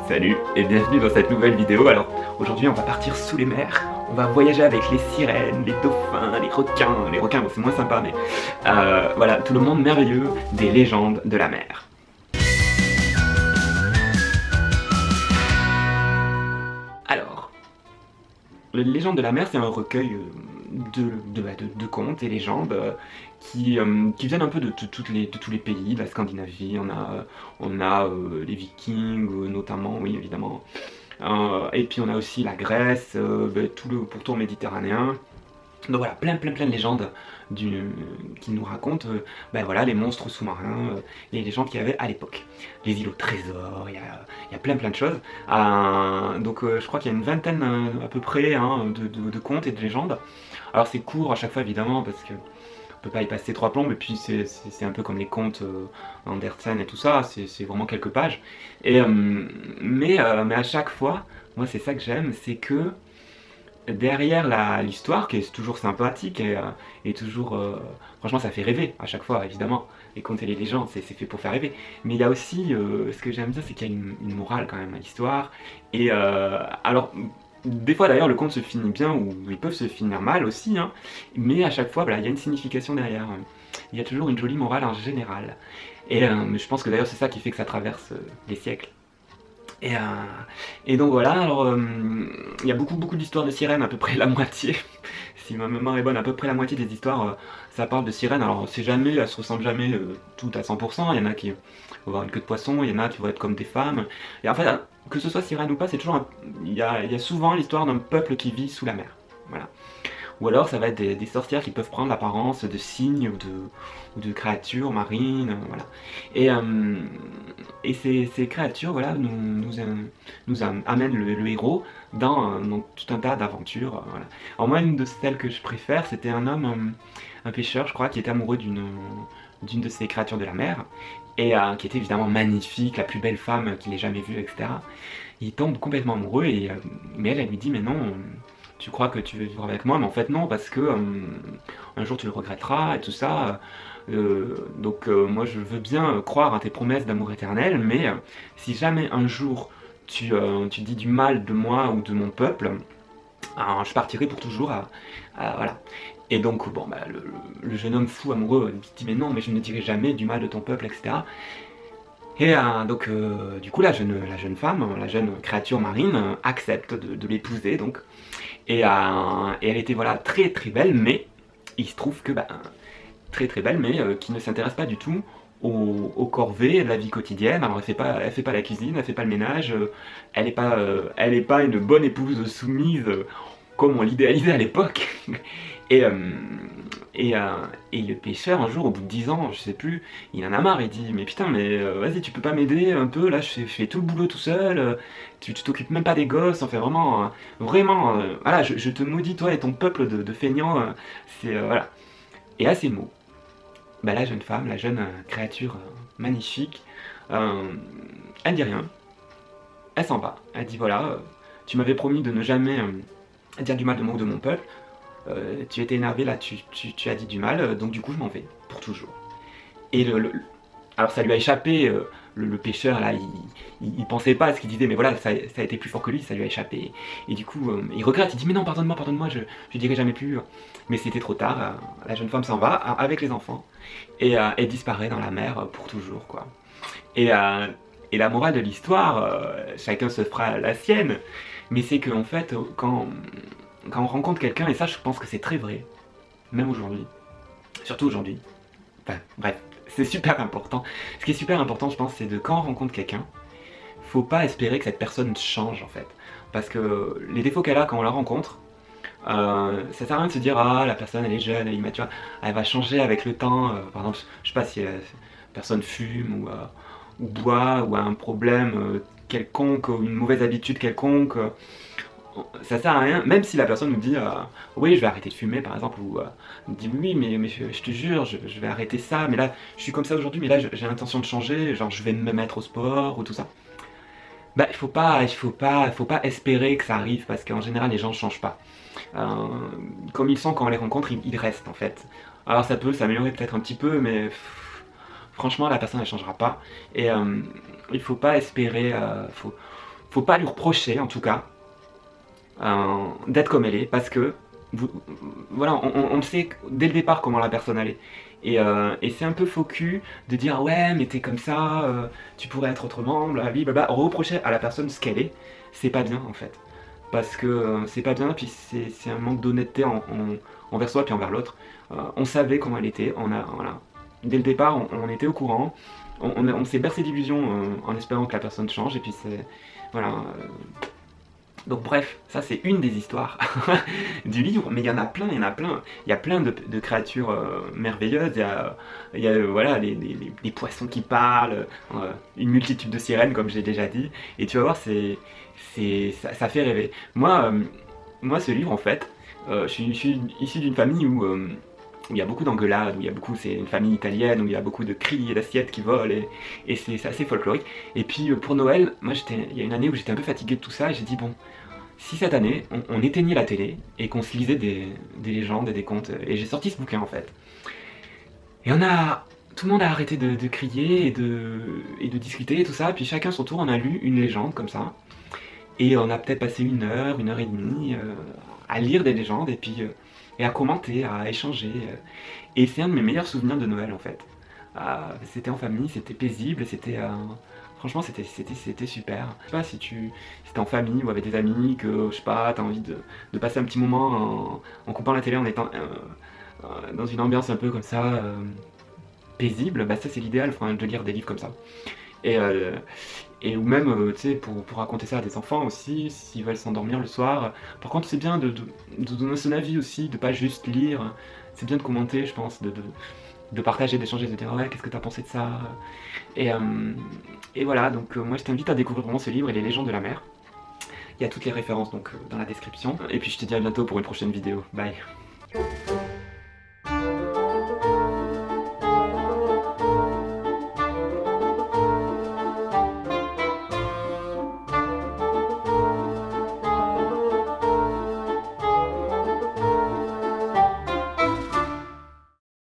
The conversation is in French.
Salut et bienvenue dans cette nouvelle vidéo. Alors aujourd'hui on va partir sous les mers, on va voyager avec les sirènes, les dauphins, les requins bon, c'est moins sympa mais voilà, tout le monde merveilleux des légendes de la mer. Alors, les légendes de la mer c'est un recueil de contes et légendes qui viennent un peu de tous les pays, de la Scandinavie, on a les Vikings notamment, oui évidemment. Et puis on a aussi la Grèce, tout le pourtour méditerranéen. Donc voilà, plein de légendes qui nous racontent voilà, les monstres sous-marins, les légendes qu'il y avait à l'époque. Les îlots trésors, il y a plein de choses. Je crois qu'il y a une vingtaine à peu près de contes et de légendes. Alors c'est court à chaque fois évidemment parce que on peut pas y passer trois plombes et puis c'est un peu comme les contes Andersen et tout ça, c'est vraiment quelques pages. Mais à chaque fois, moi c'est ça que j'aime, c'est que derrière l'histoire, qui est toujours sympathique et toujours... franchement ça fait rêver à chaque fois évidemment, les contes et les légendes c'est fait pour faire rêver, mais il y a aussi, ce que j'aime bien c'est qu'il y a une morale quand même à l'histoire, et alors des fois d'ailleurs le conte se finit bien ou ils peuvent se finir mal aussi, hein, mais à chaque fois voilà, il y a une signification derrière, il y a toujours une jolie morale en général, et je pense que d'ailleurs c'est ça qui fait que ça traverse les siècles. Et, euh, et donc voilà, alors il y a beaucoup d'histoires de sirènes, à peu près la moitié, si ma mémoire est bonne, à peu près la moitié des histoires, ça parle de sirènes. Alors c'est jamais, elles se ressemblent jamais toutes à 100%, il y en a qui vont avoir une queue de poisson, il y en a qui vont être comme des femmes, et en fait, que ce soit sirène ou pas, c'est toujours il y a souvent l'histoire d'un peuple qui vit sous la mer, voilà. Ou alors ça va être des sorcières qui peuvent prendre l'apparence de cygnes ou de créatures marines, voilà. Et, et ces créatures voilà, amènent le héros dans tout un tas d'aventures. Voilà. Alors moi, une de celles que je préfère, c'était un homme, un pêcheur, je crois, qui était amoureux d'une de ces créatures de la mer, et qui était évidemment magnifique, la plus belle femme qu'il ait jamais vue, etc. Il tombe complètement amoureux, mais elle lui dit, mais non, tu crois que tu veux vivre avec moi, mais en fait non, parce que un jour tu le regretteras et tout ça. Moi je veux bien croire à tes promesses d'amour éternel, mais si jamais un jour tu dis du mal de moi ou de mon peuple, je partirai pour toujours voilà. Et donc bon, le jeune homme fou amoureux il dit mais non, mais je ne dirai jamais du mal de ton peuple, etc. Et du coup la jeune femme, la jeune créature marine accepte de l'épouser donc. Et elle était voilà très belle, mais il se trouve que très belle, mais qui ne s'intéresse pas du tout aux corvées de la vie quotidienne. Alors elle fait pas la cuisine, elle fait pas le ménage, elle est pas une bonne épouse soumise comme on l'idéalisait à l'époque. Et, euh, et le pêcheur, un jour, au bout de 10 ans, je sais plus, il en a marre, il dit mais putain, mais vas-y, tu peux pas m'aider un peu, là je fais tout le boulot tout seul, tu t'occupes même pas des gosses, enfin vraiment, voilà, je te maudis toi et ton peuple de feignants, voilà. Et à ces mots, la jeune femme, la jeune créature magnifique, elle dit rien, elle s'en va, elle dit voilà, tu m'avais promis de ne jamais dire du mal de moi ou de mon peuple, tu étais énervé là, tu as dit du mal, donc du coup je m'en vais, pour toujours. Et alors ça lui a échappé, le pêcheur là, il pensait pas à ce qu'il disait, mais voilà, ça a été plus fort que lui, ça lui a échappé. Et du coup, il regrette, il dit mais non, pardonne-moi, je dirai jamais plus. Mais c'était trop tard, la jeune femme s'en va avec les enfants, et disparaît dans la mer pour toujours, quoi. Et, et la morale de l'histoire, chacun se fera la sienne, mais c'est qu'en fait, quand on rencontre quelqu'un, et ça je pense que c'est très vrai, même aujourd'hui, surtout aujourd'hui, enfin bref, c'est super important. Ce qui est super important je pense c'est de quand on rencontre quelqu'un, faut pas espérer que cette personne change en fait. Parce que les défauts qu'elle a quand on la rencontre, ça sert à rien de se dire ah la personne elle est jeune, elle est immature, elle va changer avec le temps, par exemple je sais pas si la personne fume ou boit ou a un problème quelconque, ou une mauvaise habitude quelconque, ça sert à rien, même si la personne nous dit oui je vais arrêter de fumer par exemple, ou dit oui mais je te jure je vais arrêter ça, mais là je suis comme ça aujourd'hui, mais là j'ai l'intention de changer, genre je vais me mettre au sport ou tout ça. Il faut pas espérer que ça arrive parce qu'en général les gens ne changent pas. Comme ils sont quand on les rencontre, ils restent en fait. Alors ça peut s'améliorer peut-être un petit peu, mais franchement la personne elle changera pas. Et il faut pas espérer, faut pas lui reprocher en tout cas d'être comme elle est, parce que vous, voilà, on le sait dès le départ comment la personne elle est. Et c'est un peu faux cul de dire ouais mais t'es comme ça, tu pourrais être autrement, blablabla. Reprocher à la personne ce qu'elle est, c'est pas bien en fait. Parce que c'est pas bien, puis c'est un manque d'honnêteté envers soi puis envers l'autre. On savait comment elle était, voilà. Dès le départ on était au courant, on s'est bercé d'illusions en espérant que la personne change, et puis c'est... Voilà. Donc bref, ça c'est une des histoires du livre, mais il y en a plein, il y en a plein. Il y a plein de créatures merveilleuses, voilà, des poissons qui parlent, une multitude de sirènes comme j'ai déjà dit, et tu vas voir, ça fait rêver. Moi ce livre en fait, je suis issu d'une famille où il y a beaucoup d'engueulades, c'est une famille italienne, où il y a beaucoup de cris et d'assiettes qui volent, et c'est assez folklorique. Et puis pour Noël, moi il y a une année où j'étais un peu fatigué de tout ça, et j'ai dit bon, si cette année on éteignait la télé et qu'on se lisait des légendes et des contes, et j'ai sorti ce bouquin en fait. Et tout le monde a arrêté de crier et de discuter et tout ça, puis chacun son tour on a lu une légende comme ça. Et on a peut-être passé une heure et demie à lire des légendes et à commenter, à échanger. Et c'est un de mes meilleurs souvenirs de Noël en fait. C'était en famille, c'était paisible, franchement c'était super. Je sais pas si si t'es en famille ou avec des amis, que je sais pas, t'as envie de passer un petit moment en coupant la télé, en étant dans une ambiance un peu comme ça, paisible, bah ça c'est l'idéal, enfin, de lire des livres comme ça. Et, ou même, tu sais, pour raconter ça à des enfants aussi, s'ils veulent s'endormir le soir. Par contre, c'est bien de donner son avis aussi, de pas juste lire. C'est bien de commenter, je pense, de partager, d'échanger, de dire ouais, qu'est-ce que t'as pensé de ça. Et, euh, et voilà, donc moi je t'invite à découvrir vraiment ce livre et les légendes de la mer. Il y a toutes les références donc dans la description. Et puis je te dis à bientôt pour une prochaine vidéo. Bye.